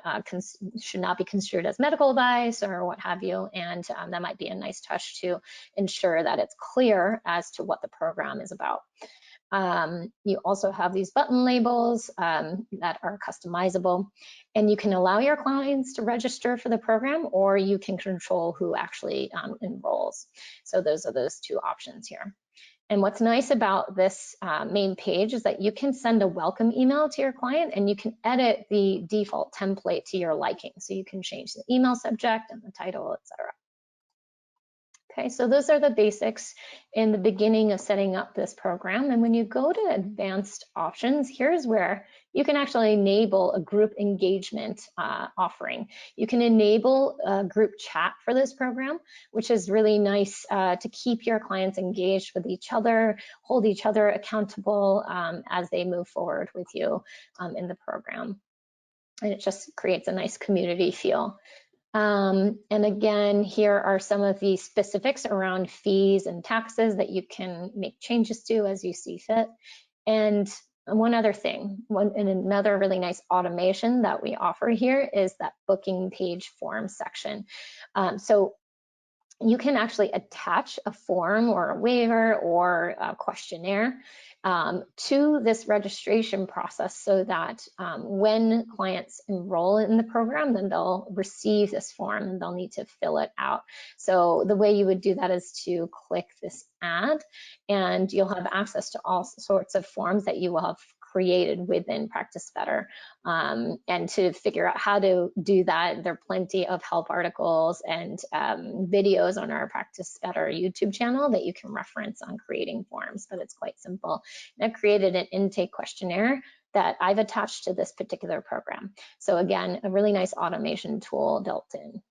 should not be construed as medical advice or what have you. And that might be a nice touch to ensure that it's clear as to what the program is about. You also have these button labels that are customizable, and you can allow your clients to register for the program, or you can control who actually enrolls. So those are those two options here. And what's nice about this main page is that you can send a welcome email to your client, and you can edit the default template to your liking. So you can change the email subject and the title, etc. Okay, so those are the basics in the beginning of setting up this program. And when you go to advanced options, here's where you can actually enable a group engagement offering. You can enable a group chat for this program, which is really nice to keep your clients engaged with each other, hold each other accountable as they move forward with you in the program. And it just creates a nice community feel. And again, here are some of the specifics around fees and taxes that you can make changes to as you see fit. And one other thing, and another really nice automation that we offer here is that booking page form section. So you can actually attach a form or a waiver or a questionnaire to this registration process so that when clients enroll in the program, then they'll receive this form and they'll need to fill it out. So the way you would do that is to click this add, and you'll have access to all sorts of forms that you will have created within Practice Better. And to figure out how to do that, there are plenty of help articles and videos on our Practice Better YouTube channel that you can reference on creating forms, but it's quite simple. And I've created an intake questionnaire that I've attached to this particular program. So again, a really nice automation tool built in.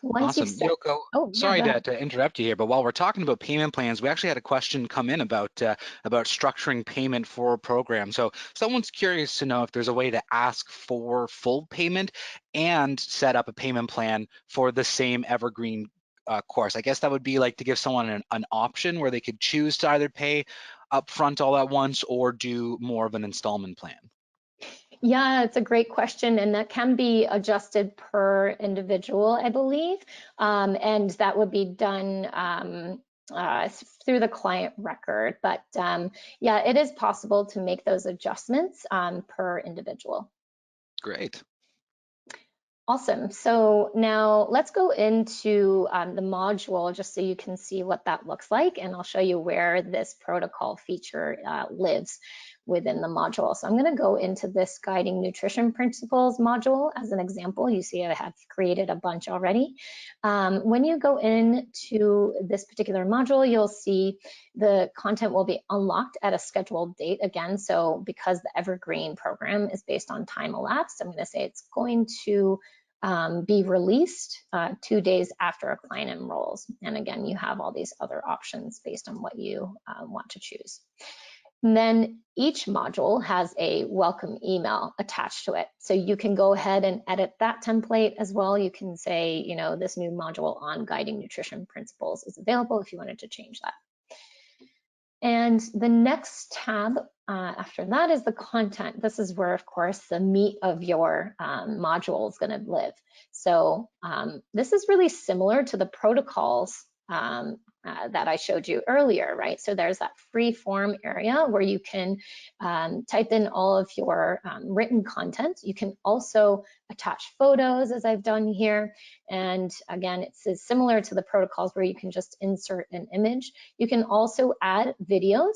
Once Awesome. you've set, Yoko, oh yeah, sorry go ahead. to interrupt you here, but while we're talking about payment plans, we actually had a question come in about structuring payment for a program. So someone's curious to know if there's a way to ask for full payment and set up a payment plan for the same evergreen course. I guess that would be like to give someone an option where they could choose to either pay upfront all at once or do more of an installment plan. Yeah, it's a great question, and that can be adjusted per individual, I believe, and that would be done through the client record. But yeah, it is possible to make those adjustments per individual. Great. Awesome. So now let's go into the module just so you can see what that looks like, and I'll show you where this protocol feature lives within the module. So I'm going to go into this guiding nutrition principles module as an example. You see I have created a bunch already. When you go into this particular module, you'll see the content will be unlocked at a scheduled date again. So because the Evergreen program is based on time elapsed, I'm going to say it's going to be released 2 days after a client enrolls. And again, you have all these other options based on what you want to choose. And then each module has a welcome email attached to it. So you can go ahead and edit that template as well. You can say, you know, this new module on guiding nutrition principles is available if you wanted to change that. And the next tab after that is the content. This is where, of course, the meat of your module is going to live. So this is really similar to the protocols that I showed you earlier, right? So there's that free form area where you can type in all of your written content. You can also attach photos, as I've done here. And again, it's similar to the protocols where you can just insert an image. You can also add videos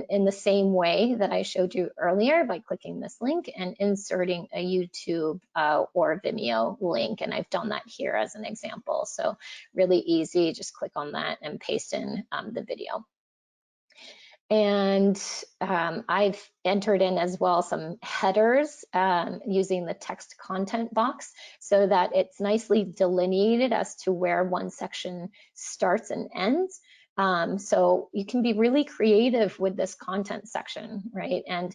in the same way that I showed you earlier by clicking this link and inserting a YouTube or Vimeo link. And I've done that here as an example. So really easy, just click on that and paste in the video. And I've entered in as well some headers using the text content box so that it's nicely delineated as to where one section starts and ends. So you can be really creative with this content section, right? And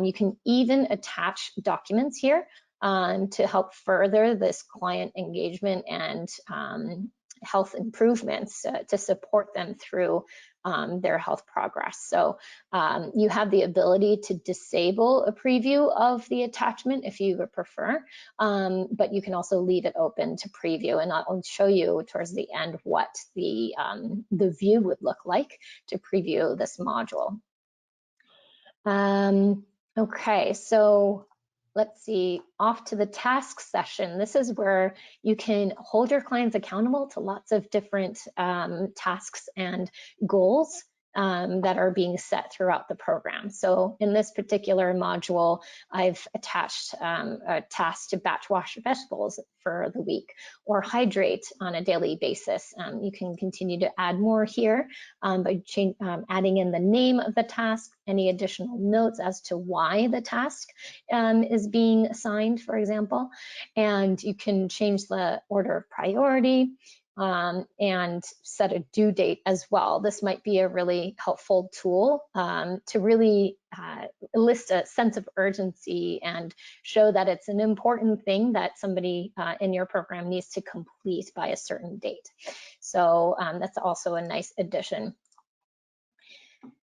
you can even attach documents here to help further this client engagement and health improvements to support them through their health progress. So you have the ability to disable a preview of the attachment if you would prefer, but you can also leave it open to preview, and I'll show you towards the end what the view would look like to preview this module. Okay, so let's see, off to the task session. This is where you can hold your clients accountable to lots of different tasks and goals that are being set throughout the program. So in this particular module, I've attached a task to batch wash vegetables for the week or hydrate on a daily basis. You can continue to add more here by adding in the name of the task, any additional notes as to why the task is being assigned, for example, and you can change the order of priority and set a due date as well. This might be a really helpful tool to really elicit a sense of urgency and show that it's an important thing that somebody in your program needs to complete by a certain date. So that's also a nice addition.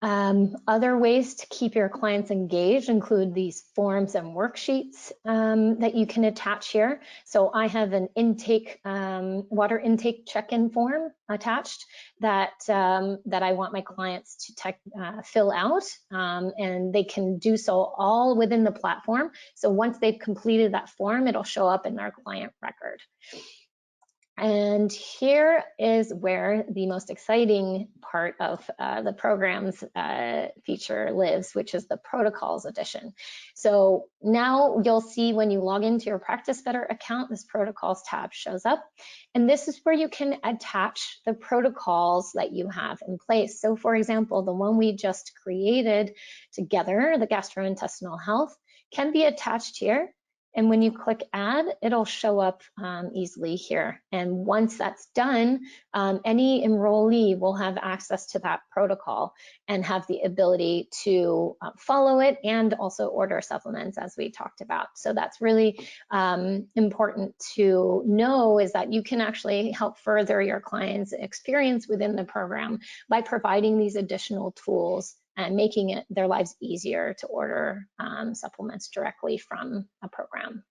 Other ways to keep your clients engaged include these forms and worksheets that you can attach here. So I have an intake, water intake check-in form attached that I want my clients to fill out, and they can do so all within the platform. So once they've completed that form, it'll show up in their client record. And here is where the most exciting part of the program's feature lives, which is the protocols edition. So now you'll see when you log into your Practice Better account, this protocols tab shows up. And this is where you can attach the protocols that you have in place. So for example, the one we just created together, the gastrointestinal health, can be attached here. And when you click add, it'll show up easily here. And once that's done, any enrollee will have access to that protocol and have the ability to follow it and also order supplements, as we talked about. So that's really important to know, is that you can actually help further your clients' experience within the program by providing these additional tools and making their lives easier to order supplements directly from a program.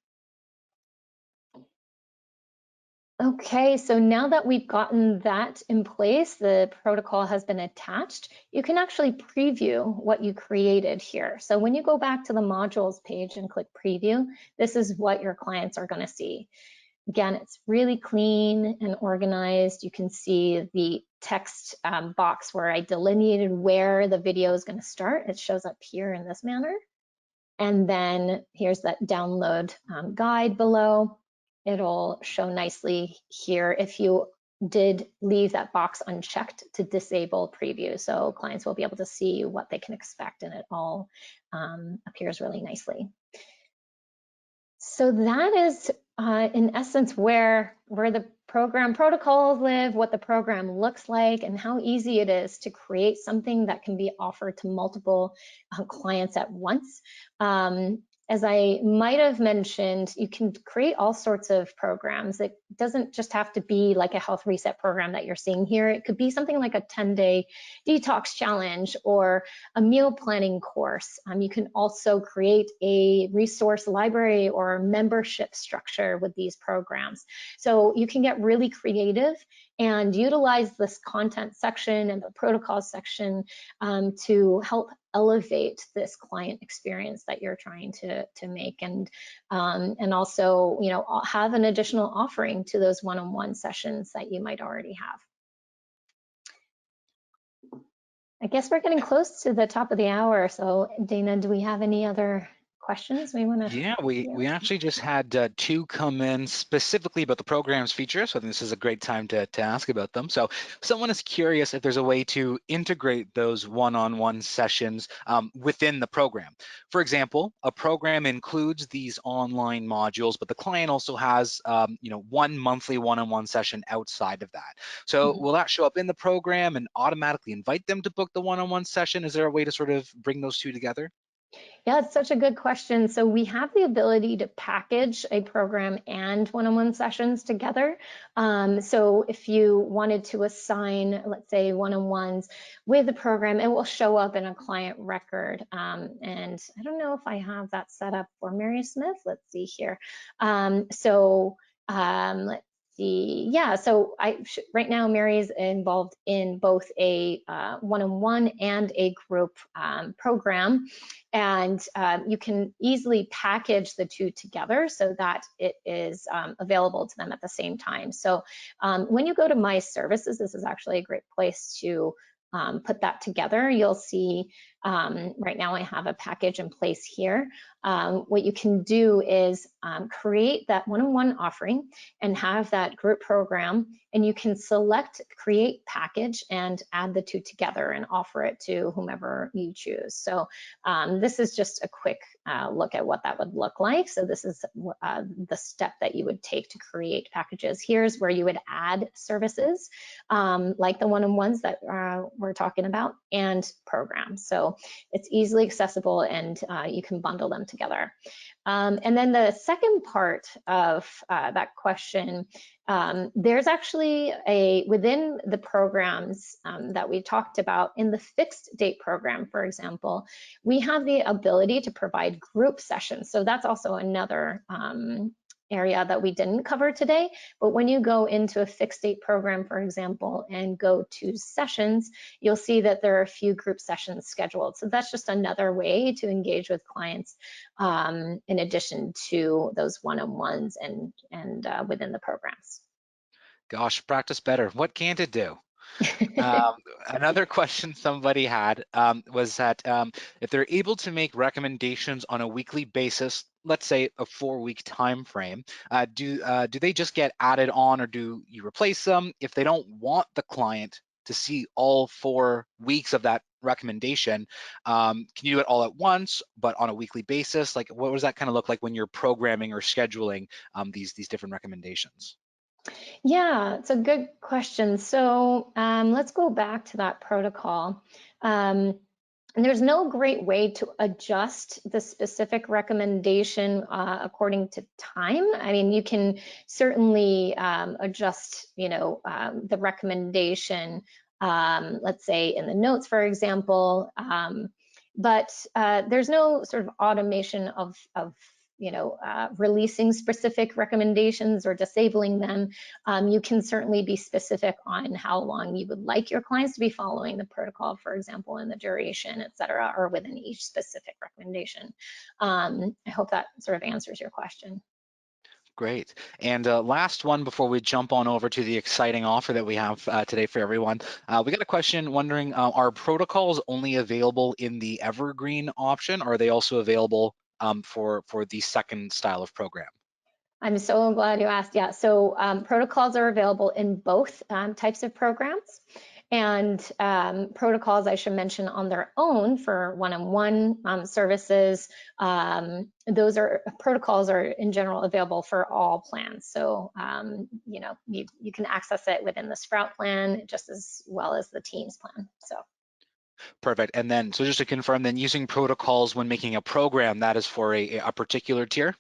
Okay, so now that we've gotten that in place, the protocol has been attached, you can actually preview what you created here. So when you go back to the modules page and click preview, this is what your clients are going to see. Again, it's really clean and organized. You can see the text box where I delineated where the video is going to start. It shows up here in this manner. And then here's that download guide below. It'll show nicely here if you did leave that box unchecked to disable preview. So clients will be able to see what they can expect, and it all appears really nicely. So that is in essence where the program protocols live, what the program looks like, and how easy it is to create something that can be offered to multiple clients at once. As I might have mentioned, you can create all sorts of programs. It doesn't just have to be like a health reset program that you're seeing here. It could be something like a 10-day detox challenge or a meal planning course. You can also create a resource library or membership structure with these programs. So you can get really creative and utilize this content section and the protocol section to help elevate this client experience that you're trying to make, and also, you know, have an additional offering to those one-on-one sessions that you might already have. I guess we're getting close to the top of the hour. So Dana, do we have any other questions we want to? Yeah, we actually just had two come in specifically about the programs feature, so I think this is a great time to ask about them. So someone is curious if there's a way to integrate those one-on-one sessions within the program. For example, a program includes these online modules, but the client also has you know, one monthly one-on-one session outside of that. So will that show up in the program and automatically invite them to book the one-on-one session? Is there a way to sort of bring those two together? Yeah, it's such a good question. So we have the ability to package a program and one-on-one sessions together. So if you wanted to assign, let's say, one-on-ones with the program, it will show up in a client record. And I don't know if I have that set up for Mary Smith. Let's see here. Let's see. Yeah, so right now Mary's involved in both a one-on-one and a group program. And you can easily package the two together so that it is available to them at the same time. So when you go to My Services, this is actually a great place to put that together. You'll see right now I have a package in place here. What you can do is create that one-on-one offering and have that group program, and you can select create package and add the two together and offer it to whomever you choose. So this is just a quick look at what that would look like. So this is the step that you would take to create packages. Here's where you would add services like the one-on-ones that we're talking about, and programs. So it's easily accessible, and you can bundle them together. And then the second part of that question, there's actually within the programs that we talked about, in the fixed date program, for example, we have the ability to provide group sessions. So that's also another area that we didn't cover today. But when you go into a fixed date program, for example, and go to sessions, you'll see that there are a few group sessions scheduled. So that's just another way to engage with clients in addition to those one-on-ones and within the programs. Gosh, practice better. What can't it do? Another question somebody had was that if they're able to make recommendations on a weekly basis, let's say a 4-week time frame, do they just get added on, or do you replace them? If they don't want the client to see all 4 weeks of that recommendation, can you do it all at once, but on a weekly basis? Like, what does that kind of look like when you're programming or scheduling these different recommendations? Yeah, it's a good question. So let's go back to that protocol. And there's no great way to adjust the specific recommendation according to time. I mean, you can certainly adjust, you know, the recommendation let's say in the notes, for example. But there's no sort of automation of releasing specific recommendations or disabling them. You can certainly be specific on how long you would like your clients to be following the protocol, for example, and the duration, et cetera, or within each specific recommendation. I hope that sort of answers your question. Great. And last one before we jump on over to the exciting offer that we have today for everyone. We got a question wondering, are protocols only available in the evergreen option, or are they also available for the second style of program? I'm so glad you asked. Yeah, so protocols are available in both types of programs. And protocols, I should mention on their own for one-on-one services, protocols are in general available for all plans. So, you can access it within the Sprout plan just as well as the Teams plan. So. Perfect. And then, so just to confirm, then using protocols when making a program, that is for a particular tier?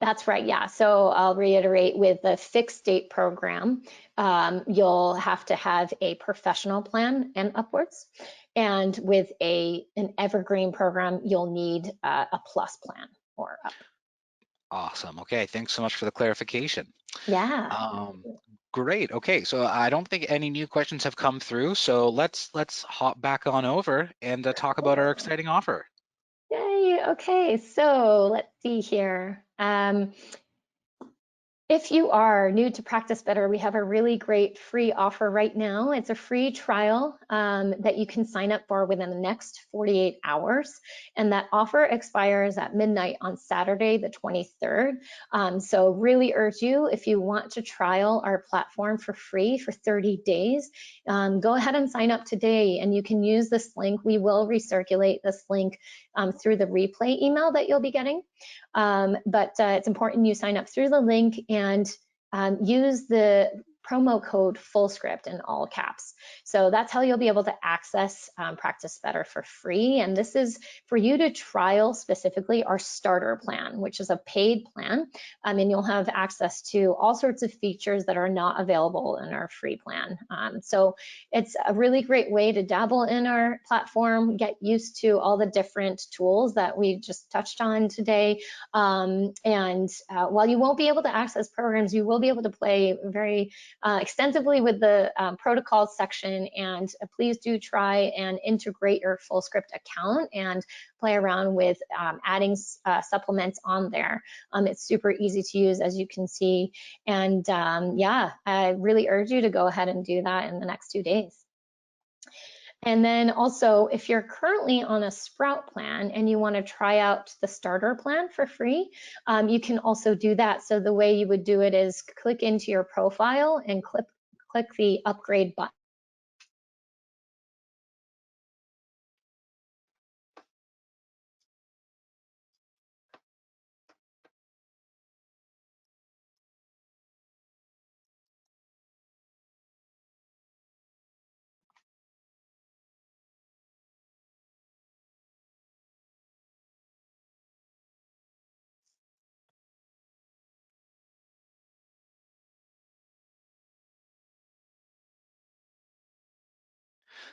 That's right, yeah. So I'll reiterate, with the fixed date program, you'll have to have a professional plan and upwards. And with an evergreen program, you'll need a plus plan or up. Awesome. Okay, thanks so much for the clarification. Yeah. Great. Okay, so I don't think any new questions have come through, so let's hop back on over and talk about our Cool. exciting offer. Yay. Okay, so let's see here. If you are new to Practice Better, we have a really great free offer right now. It's a free trial that you can sign up for within the next 48 hours. And that offer expires at midnight on Saturday, the 23rd. So really urge you, if you want to trial our platform for free for 30 days, go ahead and sign up today, and you can use this link. We will recirculate this link through the replay email that you'll be getting. But it's important you sign up through the link and use the promo code Fullscript in all caps. So that's how you'll be able to access Practice Better for free. And this is for you to trial specifically our starter plan, which is a paid plan. And you'll have access to all sorts of features that are not available in our free plan. So it's a really great way to dabble in our platform, get used to all the different tools that we just touched on today. And while you won't be able to access programs, you will be able to play very extensively with the protocols section. And please do try and integrate your Fullscript account and play around with adding supplements on there. It's super easy to use, as you can see. And yeah, I really urge you to go ahead and do that in the next 2 days. And then also, if you're currently on a Sprout plan and you want to try out the starter plan for free, you can also do that. So the way you would do it is click into your profile and click the upgrade button.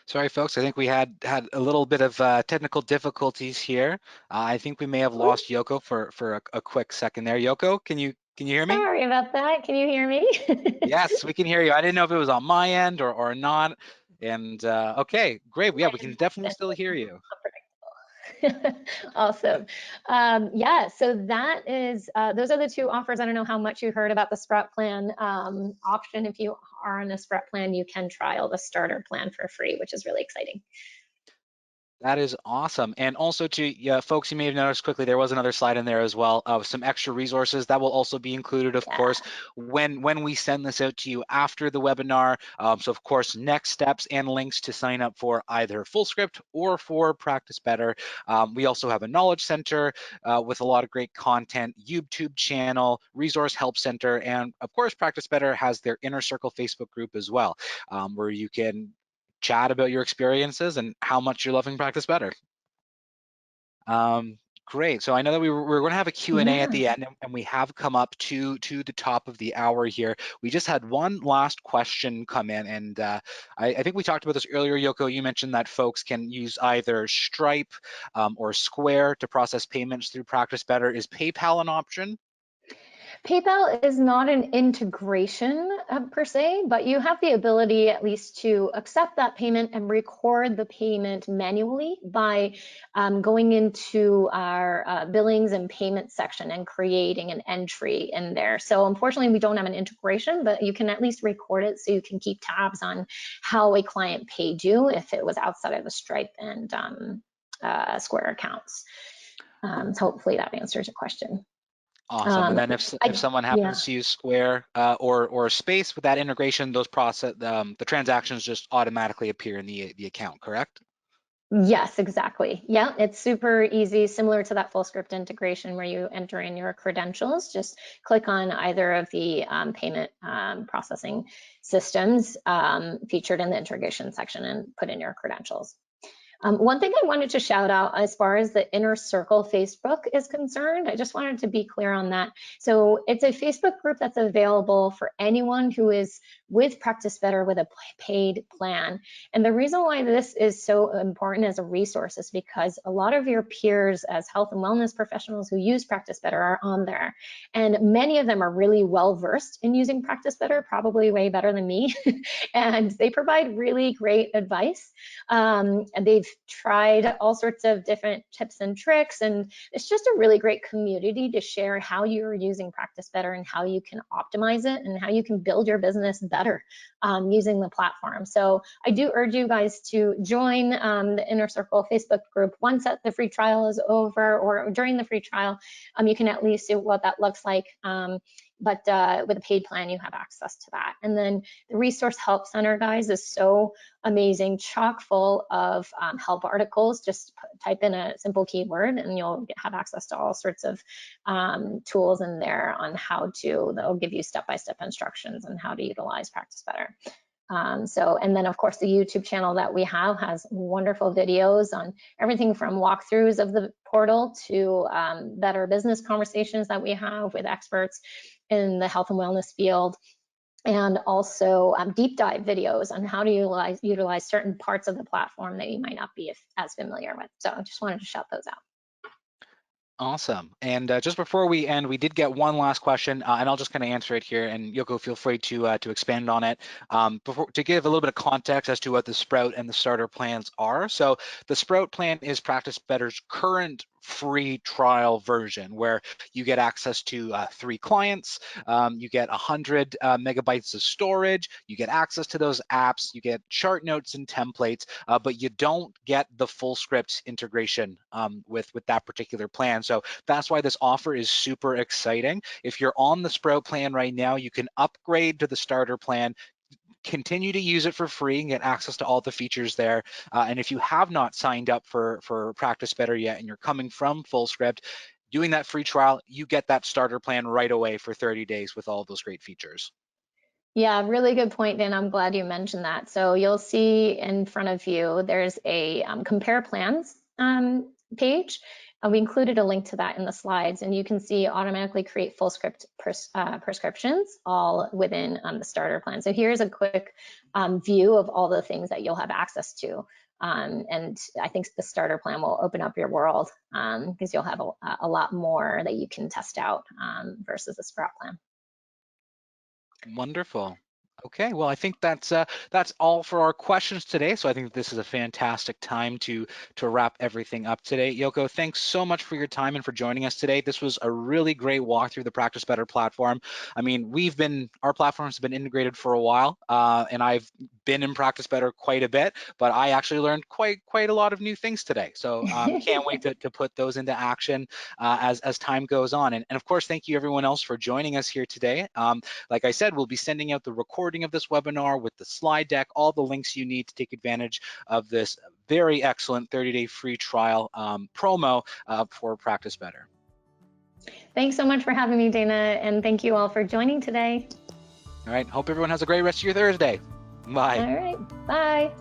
Sorry, folks, I think we had a little bit of technical difficulties here. I think we may have Oops, lost Yoko for a quick second there. Yoko, can you hear me? sorry about that. Can you hear me? Yes, we can hear you. I didn't know if it was on my end or not. And okay, great. Yeah, we can definitely still hear you. Awesome. Yeah, so that is, those are the two offers. I don't know how much you heard about the Sprout plan option. If you are on the Sprout plan, you can trial the starter plan for free, which is really exciting. That is awesome. And also to folks, you may have noticed quickly, there was another slide in there as well of some extra resources that will also be included, of course, when we send this out to you after the webinar. So of course, next steps and links to sign up for either Fullscript or for Practice Better. We also have a knowledge center with a lot of great content, YouTube channel, resource help center, and of course, Practice Better has their Inner Circle Facebook group as well, where you can chat about your experiences and how much you're loving Practice Better. Great. So I know that we were going to have a Q&A at Yeah. the end, and we have come up to the top of the hour here. We just had one last question come in, and I think we talked about this earlier, Yoko. You mentioned that folks can use either Stripe or Square to process payments through Practice Better. Is PayPal an option? PayPal is not an integration per se, but you have the ability at least to accept that payment and record the payment manually by going into our billings and payment section and creating an entry in there. So unfortunately, we don't have an integration, but you can at least record it so you can keep tabs on how a client paid you if it was outside of the Stripe and Square accounts. So hopefully that answers your question. Awesome. And then if someone Yeah. happens to use Square or Space with that integration, those the transactions just automatically appear in the account, correct? Yes, exactly. Yeah, it's super easy, similar to that Fullscript integration where you enter in your credentials. Just click on either of the payment processing systems featured in the integration section and put in your credentials. One thing I wanted to shout out as far as the Inner Circle Facebook is concerned, I just wanted to be clear on that. So it's a Facebook group that's available for anyone who is with Practice Better with a paid plan. And the reason why this is so important as a resource is because a lot of your peers as health and wellness professionals who use Practice Better are on there. And many of them are really well versed in using Practice Better, probably way better than me. And they provide really great advice. And they've tried all sorts of different tips and tricks, and it's just a really great community to share how you're using Practice Better and how you can optimize it and how you can build your business better using the platform. So I do urge you guys to join the Inner Circle Facebook group once the free trial is over, or during the free trial. You can at least see what that looks like. But with a paid plan, you have access to that. And then the Resource Help Center, guys, is so amazing, chock full of help articles. Just type in a simple keyword and you'll have access to all sorts of tools in there on how to, they'll give you step-by-step instructions on how to utilize Practice Better. And then of course the YouTube channel that we have has wonderful videos on everything from walkthroughs of the portal to better business conversations that we have with experts in the health and wellness field, and also deep dive videos on how to utilize certain parts of the platform that you might not be as familiar with. So I just wanted to shout those out. Awesome. And just before we end, we did get one last question, and I'll just kind of answer it here. And Yoko, feel free to expand on it. To give a little bit of context as to what the Sprout and the Starter plans are. So the Sprout plan is Practice Better's current free trial version, where you get access to 3 clients, you get 100 megabytes of storage, you get access to those apps, you get chart notes and templates, but you don't get the Fullscript integration with that particular plan. So that's why this offer is super exciting. If you're on the Sprout plan right now, you can upgrade to the Starter plan, continue to use it for free and get access to all the features there. And if you have not signed up for Practice Better yet and you're coming from Fullscript, doing that free trial, you get that starter plan right away for 30 days with all of those great features. Yeah, really good point, Dan. I'm glad you mentioned that. So you'll see in front of you, there's a compare plans page. We included a link to that in the slides, and you can see automatically create Fullscript prescriptions all within the starter plan. So here's a quick view of all the things that you'll have access to. And I think the starter plan will open up your world because you'll have a lot more that you can test out versus the Sprout plan. Wonderful. Okay, well, I think that's all for our questions today. So I think this is a fantastic time to wrap everything up today. Yoko, thanks so much for your time and for joining us today. This was a really great walk through the Practice Better platform. I mean, our platforms have been integrated for a while, and I've been in Practice Better quite a bit, but I actually learned quite a lot of new things today. So can't wait to put those into action as time goes on. And of course, thank you everyone else for joining us here today. Like I said, we'll be sending out the recording of this webinar with the slide deck, all the links you need to take advantage of this very excellent 30-day free trial promo for Practice Better. Thanks so much for having me, Dana, and thank you all for joining today. All right, hope everyone has a great rest of your Thursday. Bye. All right, bye.